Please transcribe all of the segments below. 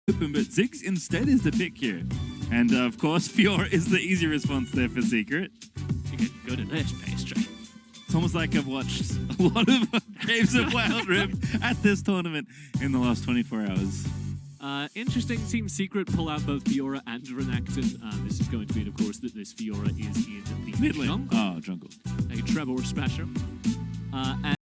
open, but Ziggs instead is the pick here. And of course, Fiora is the easy response there for Secret. You get good at this, Pastry. It's almost like I've watched a lot of games of Wildrift at this tournament in the last 24 hours. Interesting Team Secret pull out both Fiora and Renekton. This is going to mean, of course, that this Fiora is in the Mid lane. jungle. Oh, jungle. A Trevor special. And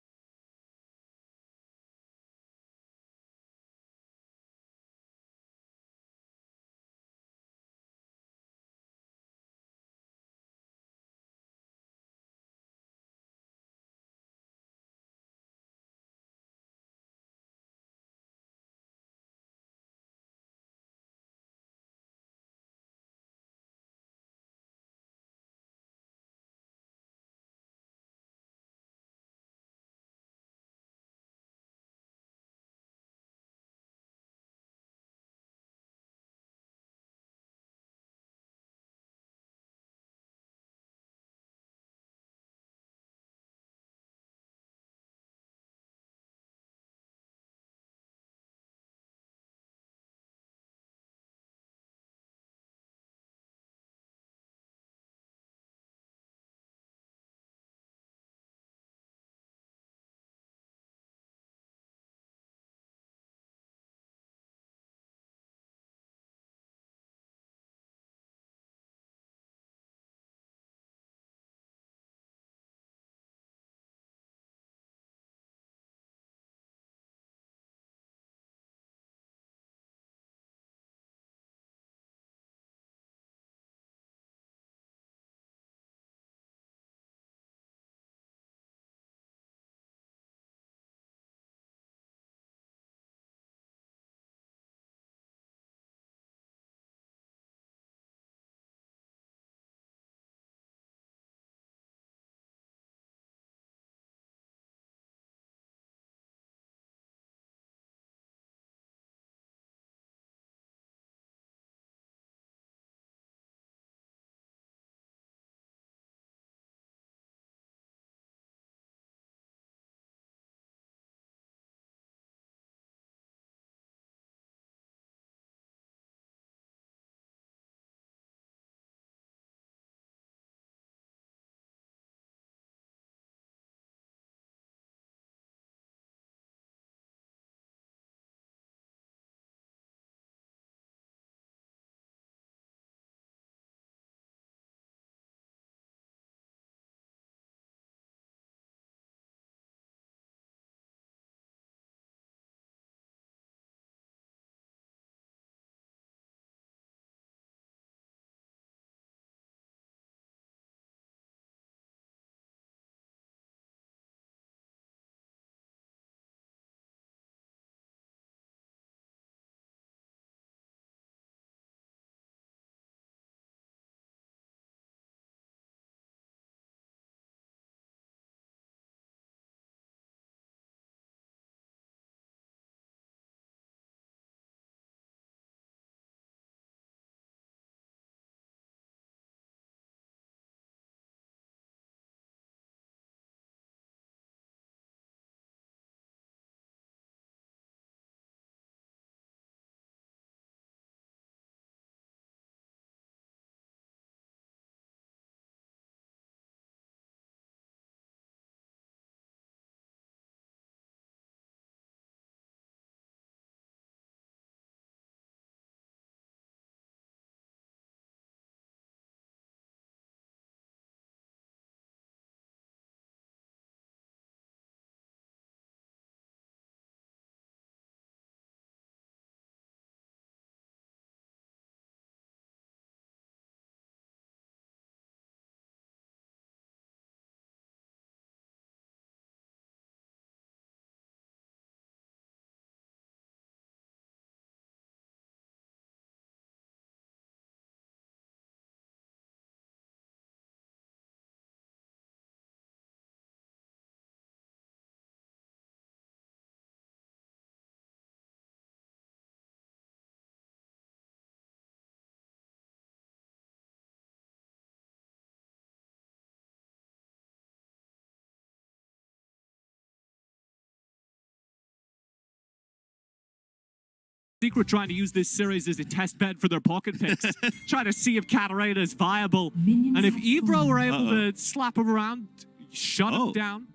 Secret trying to use this series as a test bed for their pocket picks, trying to see if Katarina is viable. And if eBRO were able to slap him around, shut him down,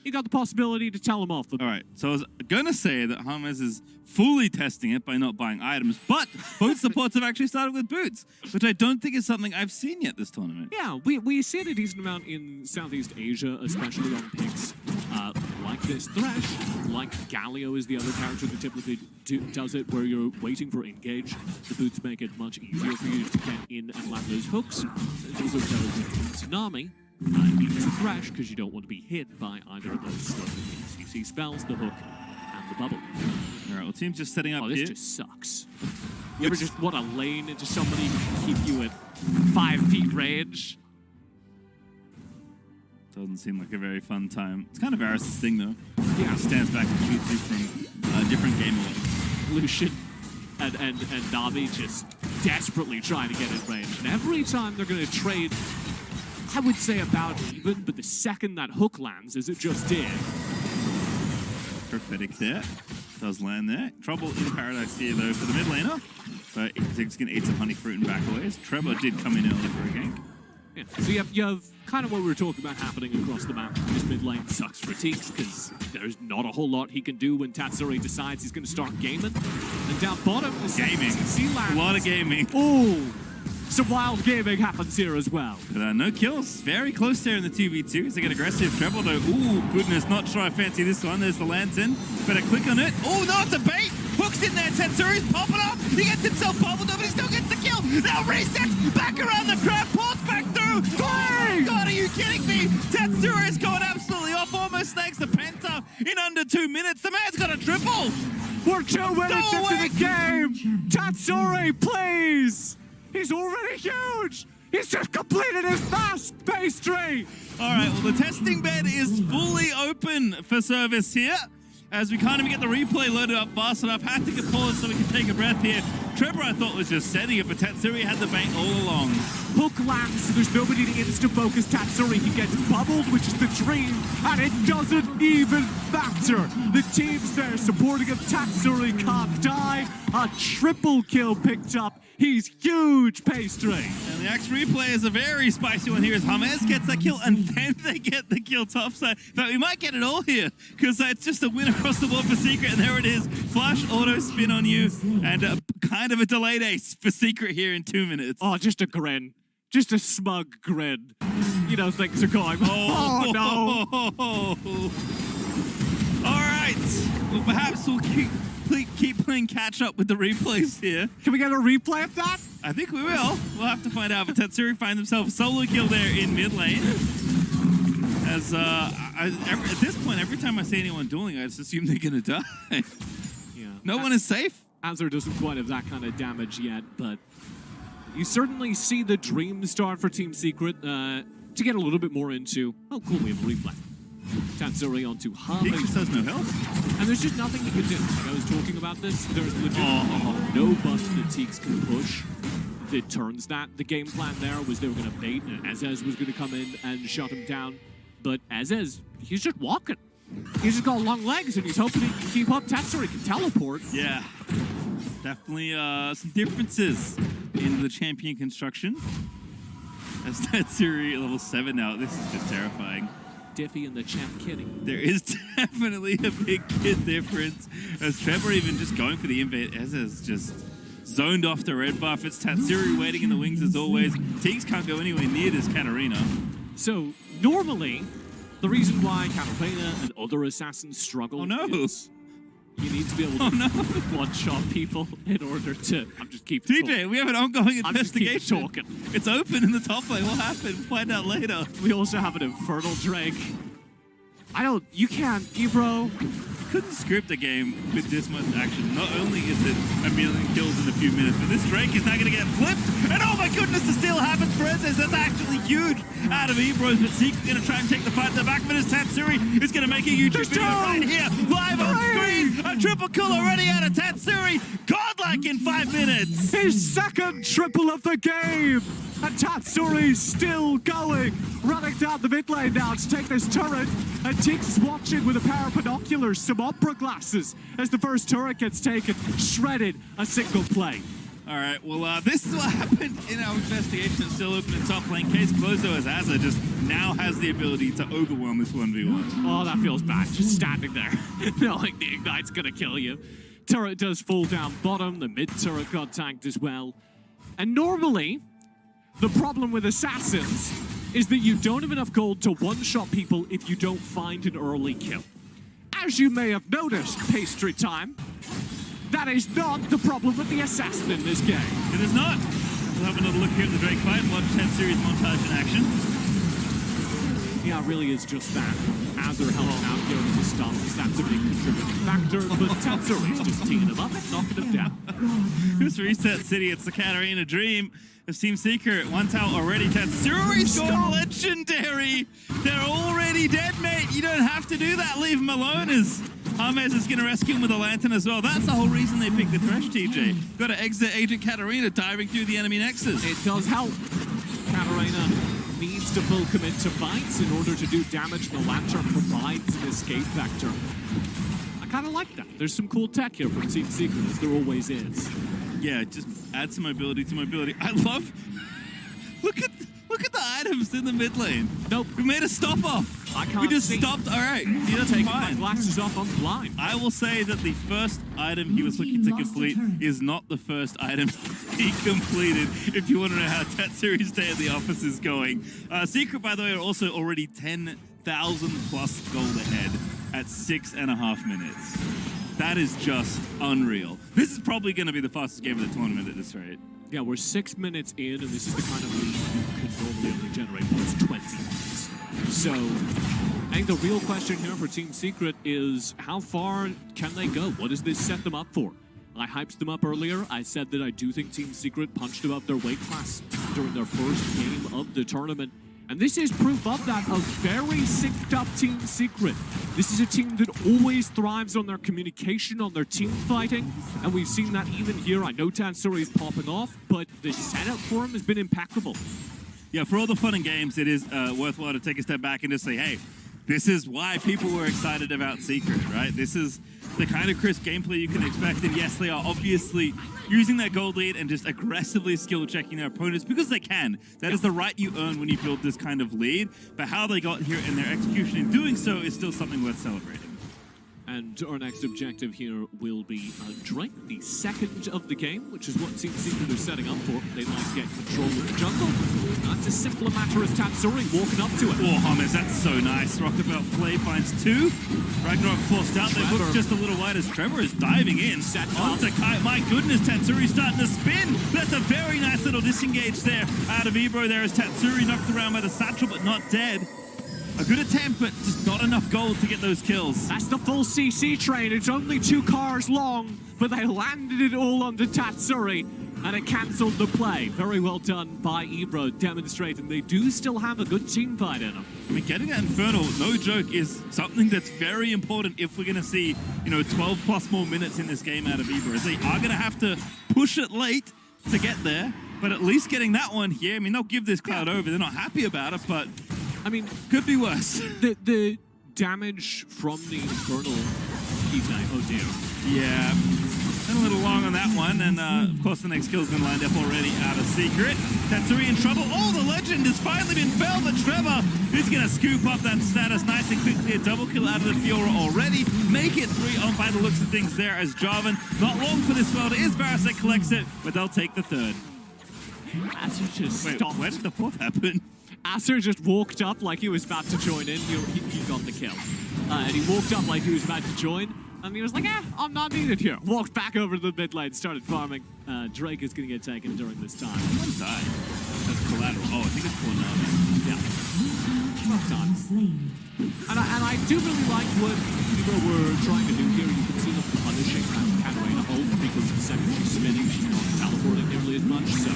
you got the possibility to tell him off. All right, so I was going to say that James is fully testing it by not buying items, but both supports have actually started with boots, which I don't think is something I've seen yet this tournament. Yeah, we see it a decent amount in Southeast Asia, especially on picks like this. Thresh, like Galio is the other character that typically does it, where you're waiting for engage. The boots make it much easier for you to get in and land those hooks. There's also Tsunami. Into Thresh, because you don't want to be hit by either of those slow things. You see spells, the hook, and the bubble. All right, well, team's just setting up this here. Just sucks. You ever just want to lane into somebody who can keep you at 5 feet range? Doesn't seem like a very fun time. It's kind of Varus' thing, though. Yeah. He stands back and shoots you from a different game away. Lucian and Navi just desperately trying to get in range. And every time they're going to trade, I would say about even, but the second that hook lands, as it just did. Prophetic there. Does land there. Trouble in paradise here, though, for the mid laner. But Zig's going to eat some honey fruit and back away. Trevor did come in early for a gank. Yeah. So you have kind of what we were talking about happening across the map. This mid lane sucks for Teeks because there's not a whole lot he can do when Tatsuri decides he's going to start gaming. And down bottom, gaming. A lot of gaming. Oh! Some wild gaming happens here as well. But no kills. Very close there in the 2v2. It's a good aggressive treble though. Ooh, goodness, not sure I fancy this one. There's the lantern. Better click on it. Oh, no, it's a bait. Hook's in there. Tatsuri's popping up. He gets himself bubbled up, but he still gets the kill. Now resets. Back around the crowd. Ports back through. Oh, my God, are you kidding me? Tatsuri's going absolutely off. Almost snags the Penta in under 2 minutes. The man's got a triple. We're 2 minutes into the game. Tatsuri, please. He's already huge! He's just completed his fast pastry! All right, well, the testing bed is fully open for service here. As we can't even get the replay loaded up fast enough. Had to get paused so we can take a breath here. Trevor, I thought, was just setting it, but Tatsuri had the bait all along. Hook lands, so there's nobody to insta-focus Tatsuri. He gets bubbled, which is the dream, and it doesn't even matter. The team's there supporting him. Tatsuri can't die. A triple kill picked up. He's huge, Pastry. And the Axe replay is a very spicy one here as James gets that kill and then they get the kill topside. But we might get it all here because it's just a win across the board for Secret. And there it is. Flash auto spin on you and kind of a delayed ace for Secret here in 2 minutes. Oh, just a grin. Just a smug grin. You know, things are going, oh no. All right. Well, perhaps we'll keep playing catch up with the replays here. Can we get a replay of that? I think we will. We'll have to find out. But Tatsuri finds himself a solo kill there in mid lane. As at this point, every time I see anyone dueling, I just assume they're gonna die. Yeah. No one is safe. Azure doesn't quite have that kind of damage yet, but you certainly see the dream start for Team Secret to get a little bit more into. Oh, cool, we have a replay. Tatsuri onto James. He just has no health. And there's just nothing he can do. Like I was talking about this, there's legitimately no bust that Teeks can push that turns that. The game plan there was they were going to bait, and Azez was going to come in and shut him down. But Azez, he's just walking. He's just got long legs, and he's hoping he can keep up. Tatsuri can teleport. Yeah. Definitely some differences in the champion construction. As Tatsuri level 7 now, this is just terrifying. Diffie and the champ kitty. There is definitely a big kid difference. As Trevor even just going for the invade, Ezra's just zoned off the red buff. It's Tatsuri waiting in the wings as always. Teeks can't go anywhere near this Katarina. So normally, the reason why Katarina and other assassins struggle is you need to be able to one-shot people in order to... I'm just keep TJ, talking. we have an ongoing investigation. Just keep talking. It's open in the top lane. What happened? Find out later. We also have an Infernal Drake. You can't, eBRO. Couldn't script a game with this much action. Not only is it a million kills in a few minutes, but this Drake is now going to get flipped. And oh my goodness, the steal happens for Ezes. That's actually huge out of eBRO. But Secret's going to try and take the fight to the back of it as Tatsuri is going to make a huge video right here. Live on screen. A triple kill already out of Tatsuri. Godlike in 5 minutes. His second triple of the game! And Tatsuri's still going, running down the mid lane now to take this turret. And Tiggs is watching with a pair of binoculars, some opera glasses, as the first turret gets taken, shredded, a single play. All right, well, this is what happened in our investigation. It's still open in top lane. Case closed though, as Azza just now has the ability to overwhelm this 1v1. Oh, that feels bad, just standing there, knowing the Ignite's gonna kill you. Turret does fall down bottom, the mid turret got tanked as well. And normally, the problem with Assassins is that you don't have enough gold to one-shot people if you don't find an early kill. As you may have noticed, pastry time, that is not the problem with the Assassin in this game. It is not. We'll have another look here at the Drake fight. Watch 10 series montage in action. Yeah, it really is just that. Azur helping out here with the stunts. That's a big contributing factor, but Tatsuri's just teeing him up and knocking him down. This reset city, it's the Katarina dream of Team Secret. One tower already. Tatsuri's gone legendary. They're already dead, mate. You don't have to do that. Leave him alone as Hermes is going to rescue him with a lantern as well. That's the whole reason they picked the Thresh, TJ. Got to exit Agent Katarina diving through the enemy nexus. It does help. Katarina needs to full commit to fights in order to do damage. The lantern provides an escape vector. I kind of like that. There's some cool tech here from Team Secret, as there always is. Yeah, just add some mobility to mobility. I love... Look at the items in the mid lane. Nope. We made a stop off. I can't We just see. stopped. All right. That's Taking fine. my glasses off, I'm blind. I will say that the first item he was looking to complete is not the first item he completed, if you want to know how Tatsuri's Day at the Office is going. Secret, by the way, are also already 10,000 plus gold ahead at 6.5 minutes. That is just unreal. This is probably going to be the fastest game of the tournament at this rate. Yeah, we're 6 minutes in, and this is the kind of lead you can normally only generate once 20 minutes. So, I think the real question here for Team Secret is how far can they go? What does this set them up for? I hyped them up earlier. I said that I do think Team Secret punched above their weight class during their first game of the tournament. And this is proof of that, a very synced up Team Secret. This is a team that always thrives on their communication, on their team fighting, and we've seen that even here. I know Tatsuri is popping off, but the setup for him has been impeccable. Yeah, for all the fun and games, it is worthwhile to take a step back and just say, hey, this is why people were excited about Secret, right? This is the kind of crisp gameplay you can expect, and yes, they are obviously using their gold lead and just aggressively skill checking their opponents because they can. That is the right you earn when you build this kind of lead, but how they got here and their execution in doing so is still something worth celebrating. And our next objective here will be Drake, the second of the game, which is what Team Secret are setting up for. They'd like to get control of the jungle. Not as simple a matter as Tatsuri walking up to it. Oh, Hermes, that's so nice. Rockabelt Flay finds 2. Ragnarok forced out. They look just a little wide as Trevor is diving in. Set onto Kai. My goodness, Tatsuri's starting to spin. That's a very nice little disengage there out of eBRO there as Tatsuri knocked around by the satchel, but not dead. A good attempt, but just not enough gold to get those kills. That's the full CC train. It's only 2 cars long, but they landed it all onto Tatsuri, and it cancelled the play. Very well done by eBRO, demonstrating they do still have a good team fight in them. I mean, getting that Infernal, no joke, is something that's very important if we're going to see, 12 plus more minutes in this game out of eBRO. They are going to have to push it late to get there, but at least getting that one here, I mean, they'll give this cloud over. They're not happy about it, but I mean, could be worse. The damage from the Infernal Ignite, oh dear. Yeah, been a little long on that one, and of course the next kill's been lined up already out of Secret. Tatsuri in trouble. Oh, the legend has finally been felled, but Trevor is going to scoop up that status nice and quickly. A double kill out of the Fiora already. Make it 3 on by the looks of things there as Jarvan. Not long for this world. It is Varus that collects it, but they'll take the 3rd. Azur just Wait, stopped. where did the 4th happen? Azur just walked up like he was about to join in. He got the kill. And he walked up like he was about to join. And he was like, I'm not needed here. Walked back over to the mid lane, started farming. Drake is going to get taken during this time. One died. That's collateral. Oh, I think it's Cornell. Yeah. Rough time. And I do really like what people were trying to do here. You can see them punishing Katarina ult because the second she's spinning, she's not teleporting nearly as much. So,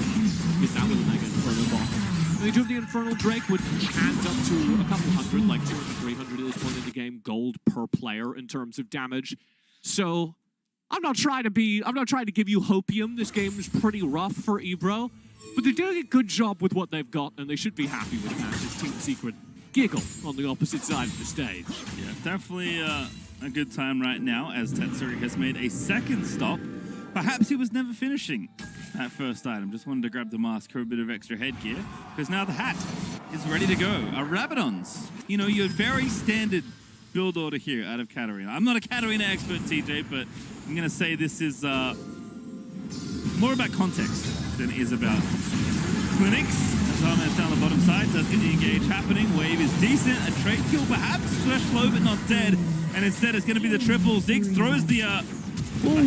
get that with a mega Infernal bot. The majority of the Infernal Drake would add up to a couple hundred, like 200, 300 at this point in the game, gold per player in terms of damage. So I'm not trying to give you hopium. This game is pretty rough for eBRO, but they're doing a good job with what they've got, and they should be happy with that. As Team Secret giggle on the opposite side of the stage. Yeah, definitely a good time right now as Tetsuri has made a second stop. Perhaps he was never finishing that first item. Just wanted to grab the mask for a bit of extra headgear, because now the hat is ready to go. Rabadons. You know, your very standard build order here out of Katarina. I'm not a Katarina expert, TJ, but I'm going to say this is more about context than it is about clinics. As down the bottom side, does get the engage happening. Wave is decent. A trade kill perhaps. Fresh low, but not dead. And instead, it's going to be the triple. Ziggs throws the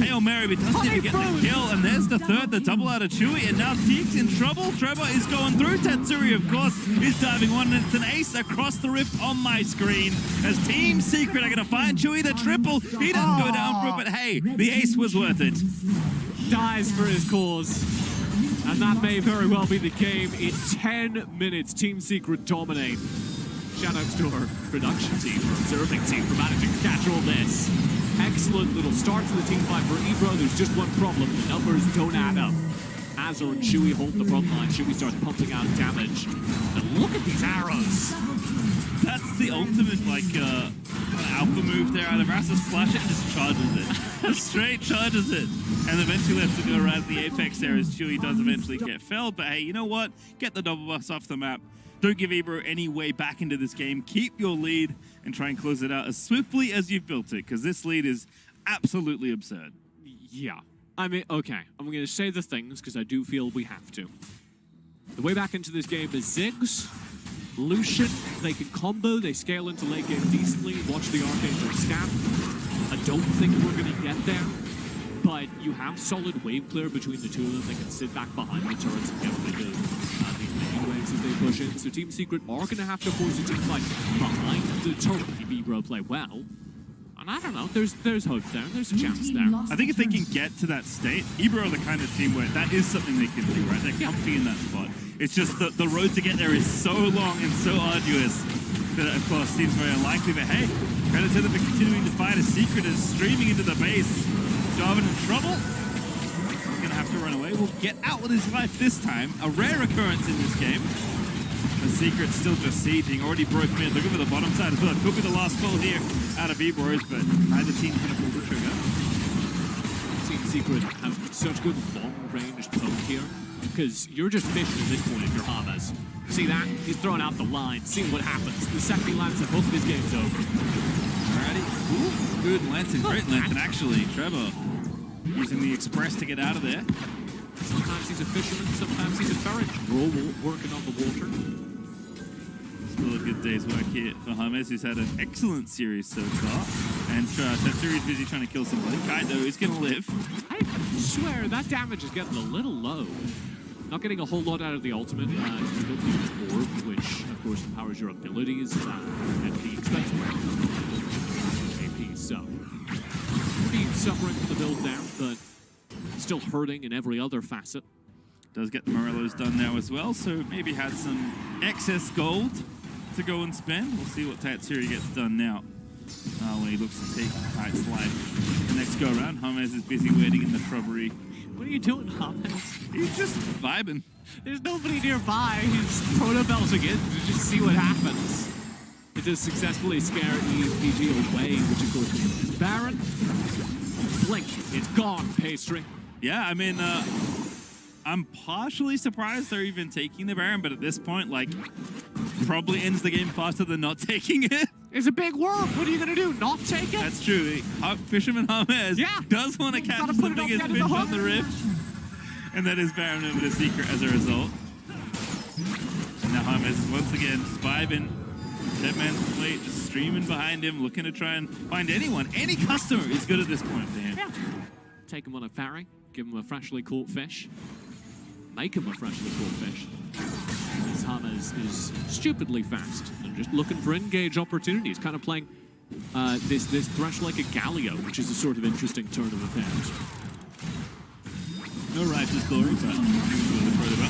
Hail Mary, but doesn't even get the kill. And there's the third, the double out of Chewy. And now Teek's in trouble. Trevor is going through. Tetsuri, of course, is diving one. And it's an ace across the rift on my screen. As Team Secret are going to find Chewy the triple. He doesn't go down for it, but hey, the ace was worth it. Dies for his cause. And that may very well be the game. In 10 minutes, Team Secret dominate. Shoutouts to our production team, our observing team, for managing to catch all this. Excellent little start to the team fight for eBRO. There's just one problem. The numbers don't add up. Azur and Chewy hold the front line. Chewy starts pumping out damage. And look at these arrows. That's the ultimate, like, alpha move there. Either Rassus flash it and just charges it. Just straight charges it. And eventually lets it go around the apex there as Chewy does eventually get felled. But hey, you know what? Get the double buffs off the map. Don't give eBRO any way back into this game. Keep your lead and try and close it out as swiftly as you've built it, because this lead is absolutely absurd. Yeah. I mean, okay. I'm going to say the things because I do feel we have to. The way back into this game is Ziggs, Lucian. They can combo. They scale into late game decently. Watch the Archangel scan. I don't think we're going to get there, but you have solid wave clear between the two of them. They can sit back behind the turrets and get rid of these mini waves as they push in. So Team Secret are going to have to force a team fight behind the turret if eBRO play well. And I don't know, there's hope there. There's a chance there. I think if they can get to that state, eBRO are the kind of team where that is something they can do, right? They're comfy in that spot. It's just that the road to get there is so long and so arduous that, of course, seems very unlikely. But hey, credit to them for continuing to fight. A Secret is streaming into the base. Jarvan in trouble. He's going to have to run away. Will get out with his life this time. A rare occurrence in this game. The Secret still just sieging. Already broke mid. Looking for the bottom side as well. It could be the last call here out of eBRO's, but neither team going to pull the trigger. Team Secret have such good long-range poke here, because you're just fishing at this point if you're Hamas. See that? He's throwing out the line, seeing what happens. The second he lands the hook, this game's over. Alrighty. Ooh, good Lantern. Great Lantern, actually. Trevor using the Express to get out of there. Sometimes he's a fisherman, sometimes he's a ferret. We're all working on the water. Still a good day's work here for James, who's had an excellent series so far. And Tetsuri's busy trying to kill somebody. Kaido is going to live. I swear, that damage is getting a little low. Not getting a whole lot out of the ultimate. He's built the orb, which, of course, empowers your abilities at the expense of AP. So, pretty suffering for the build there, but still hurting in every other facet. Does get the Morellos done now as well, so maybe had some excess gold to go and spend. We'll see what Tatsuri gets done now. When he looks to take Knight's life the next go around. James is busy waiting in the shrubbery. What are you doing, James? He's just vibing. There's nobody nearby. He's proto-belting it to just see what happens. It does successfully scare EBG away, which of course is Baron. Blink, it's gone, Pastry. Yeah, I mean, I'm partially surprised they're even taking the Baron, but at this point, like, probably ends the game faster than not taking it. It's a big worm. What are you going to do? Not take it? That's true. Fisherman James does want to catch the biggest fish on the rift. And that is Baron over the Secret as a result. And now James is once again just vibing. Deadman's plate just streaming behind him, looking to try and find anyone. Any customer is good at this point for him. Yeah. Take him on a ferry, give him a freshly caught fish, make him a freshly caught fish. James is stupidly fast and just looking for engage opportunities, kind of playing this Thresh like a Galio, which is a sort of interesting turn of affairs. No righteous glory, but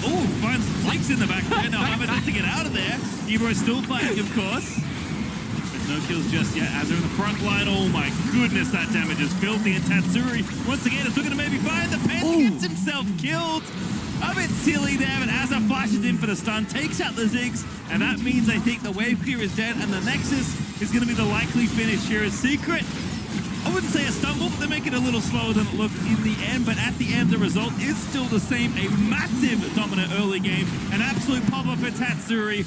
oh, finds Flanks in the back there. Now James has to get out of there. eBRO still fighting, of course. But No kills just yet as they're in the front line. Oh my goodness, that damage is filthy. And Tatsuri, once again, is looking to maybe find the Panther, gets himself killed. A bit silly there, but Azza flashes in for the stun, takes out the Ziggs, and that means I think the wave clear is dead, and the Nexus is going to be the likely finish here. As Secret, I wouldn't say a stumble, but they make it a little slower than it looked in the end. But at the end, the result is still the same. A massive dominant early game, an absolute pop-up for Tatsuri.